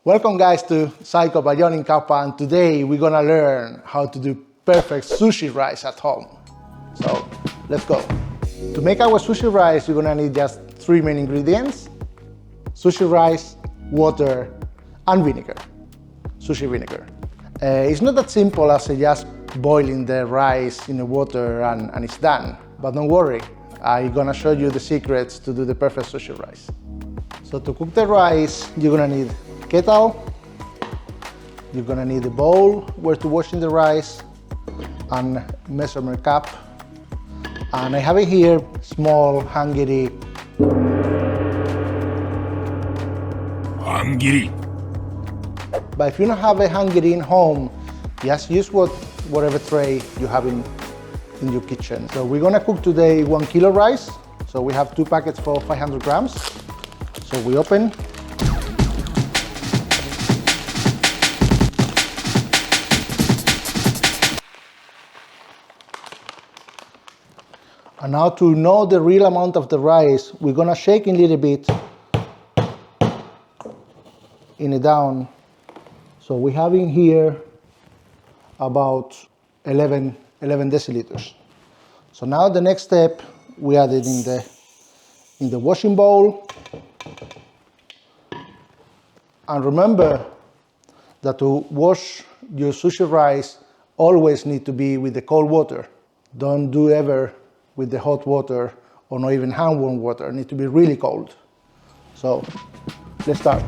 Welcome guys to Saiko by John in Kappa, and today we're gonna learn how to do perfect sushi rice at home. So let's go. To make our sushi rice, you're gonna need just three main ingredients: sushi rice, water, and vinegar. Sushi vinegar. It's not that simple as just boiling the rice in the water and it's done. But don't worry, I'm gonna show you the secrets to do the perfect sushi rice. So to cook the rice, you're gonna need kettle, you're gonna need a bowl where to wash in the rice, and measurement cup. And I have it here, small hangiri. But if you don't have a hangiri in home, just use whatever tray you have in your kitchen. So we're gonna cook today 1 kilo rice. So we have 2 packets for 500 grams. So we open. And now to know the real amount of the rice, we're gonna shake a little bit in it down. So we have in here about 11 deciliters. So now the next step, we add it in the washing bowl. And remember that to wash your sushi rice, always need to be with the cold water. Don't do ever with the hot water or not even hand warm water. It needs to be really cold. So let's start.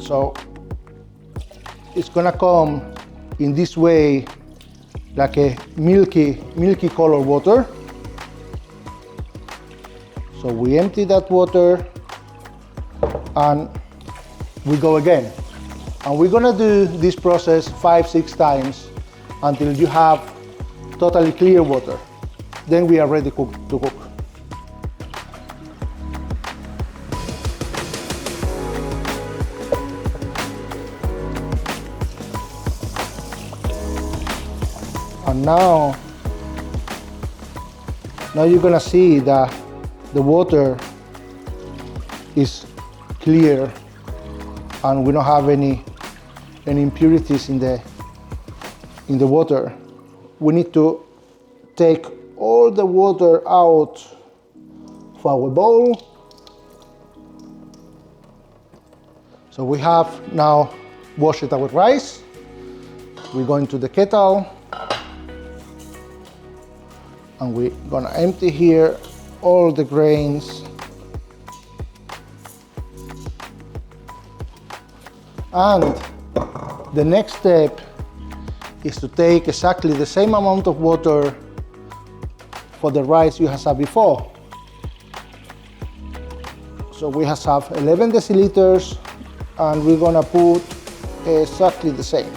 So it's gonna come in this way, like a milky color water. So we empty that water and we go again. And we're gonna do this process 5-6 times until you have totally clear water. Then we are ready to cook. And now you're gonna see that the water is clear and we don't have any impurities in the water. We need to take all the water out of our bowl. So we have now washed our rice. We go into the kettle and we're gonna empty here all the grains. And the next step is to take exactly the same amount of water for the rice you have had before. So we have 11 deciliters and we're gonna put exactly the same.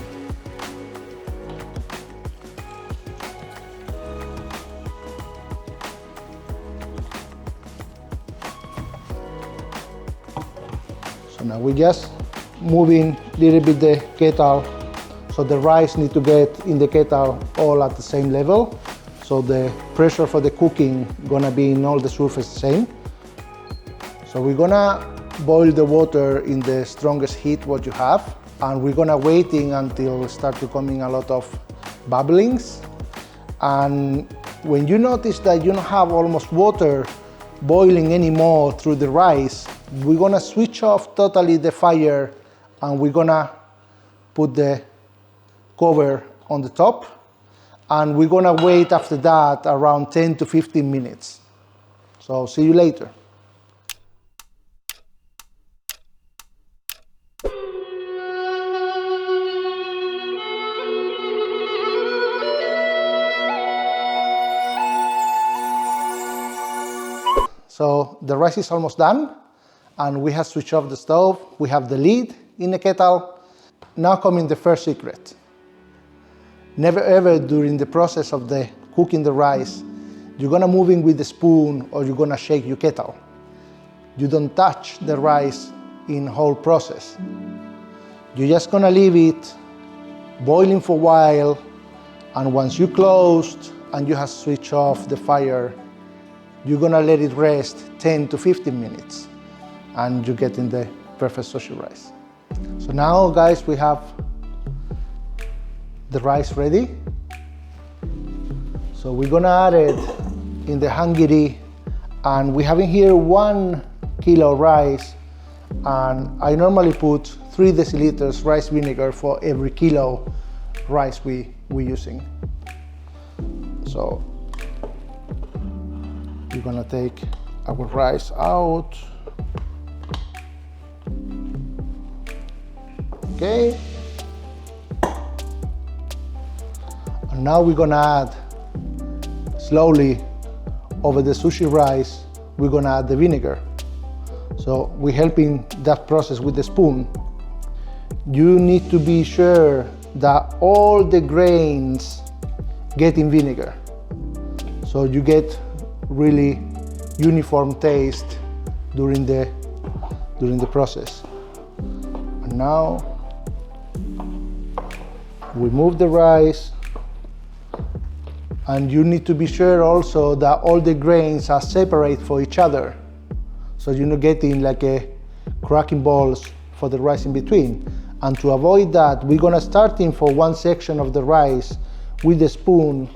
So now we just moving a little bit the kettle, so the rice need to get in the kettle all at the same level. So the pressure for the cooking gonna be in all the surface the same. So we're gonna boil the water in the strongest heat what you have, and we're gonna waiting until start to coming a lot of bubblings. And when you notice that you don't have almost water boiling anymore through the rice, we're gonna switch off totally the fire and we're gonna put the cover on the top, and we're gonna wait after that around 10 to 15 minutes. So see you later. So the rice is almost done and we have switched off the stove. We have the lid in the kettle. Now coming the first secret. Never ever during the process of the cooking the rice, you're gonna move in with the spoon or you're gonna shake your kettle. You don't touch the rice in whole process. You're just gonna leave it boiling for a while, and once you closed and you have switched off the fire, you're gonna let it rest 10 to 15 minutes and you're getting the perfect sushi rice. So now guys, we have the rice ready. So we're gonna add it in the hangiri, and we have in here 1 kilo rice, and I normally put 3 deciliters rice vinegar for every kilo rice we're using. So we're gonna take our rice out. Okay. And now we're gonna add slowly over the sushi rice, we're gonna add the vinegar. So we're helping that process with the spoon. You need to be sure that all the grains get in vinegar, so you get really uniform taste during the process. And now we move the rice, and you need to be sure also that all the grains are separate for each other, so you're not getting like a cracking balls for the rice in between. And to avoid that, we're gonna start in for one section of the rice with the spoon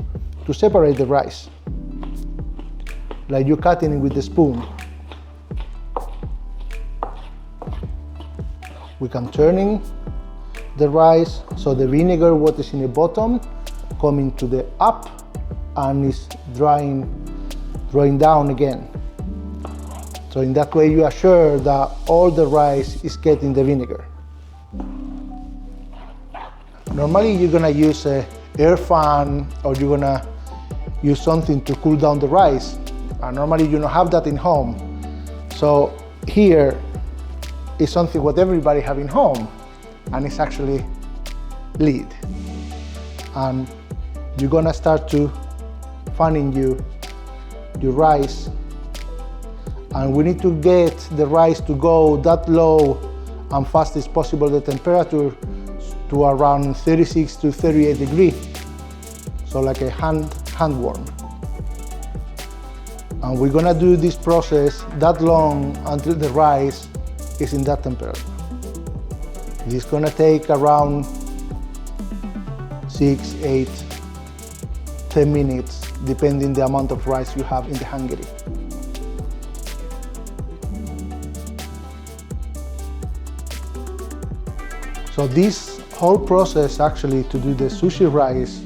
to separate the rice, like you're cutting it with the spoon. We can turning the rice so the vinegar, what is in the bottom, coming to the up and is drying down again. So in that way you are sure that all the rice is getting the vinegar. Normally you're gonna use a air fan, or you're gonna use something to cool down the rice, and normally you don't have that in home. So here is something what everybody have in home, and it's actually lid. And you're gonna start to fanning your rice, and we need to get the rice to go that low and fast as possible, the temperature to around 36 to 38 degrees, so like a hand warm. And we're gonna do this process that long until the rice is in that temperature. It's gonna take around 6, 8, 10 minutes, depending the amount of rice you have in the hangiri. So this whole process actually to do the sushi rice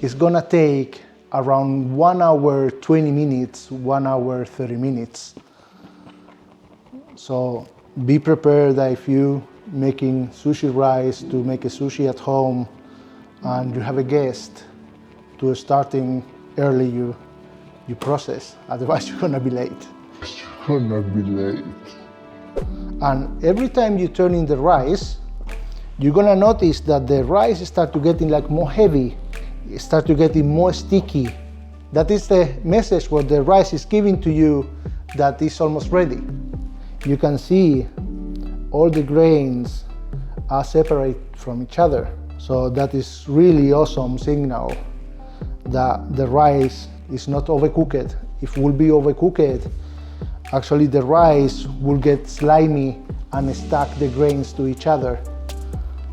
is gonna take around 1 hour 20 minutes, 1 hour 30 minutes. So be prepared that if you making sushi rice to make a sushi at home and you have a guest, to starting early you process, otherwise you're gonna be late. You're gonna be late. And every time you turn in the rice, you're gonna notice that the rice start to getting like more heavy, start to getting more sticky. That is the message what the rice is giving to you that it's almost ready. You can see all the grains are separate from each other. So that is really awesome signal that the rice is not overcooked. If it will be overcooked, actually the rice will get slimy and stack the grains to each other.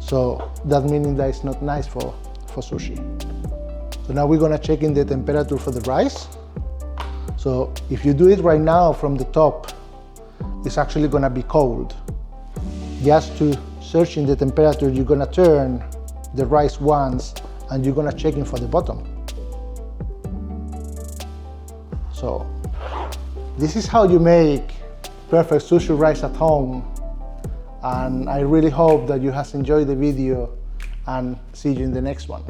So that meaning that it's not nice for sushi. So now we're gonna check in the temperature for the rice. So if you do it right now from the top, it's actually gonna be cold. Just to search in the temperature, you're gonna turn the rice once and you're gonna check in for the bottom. So this is how you make perfect sushi rice at home. And I really hope that you have enjoyed the video, and see you in the next one.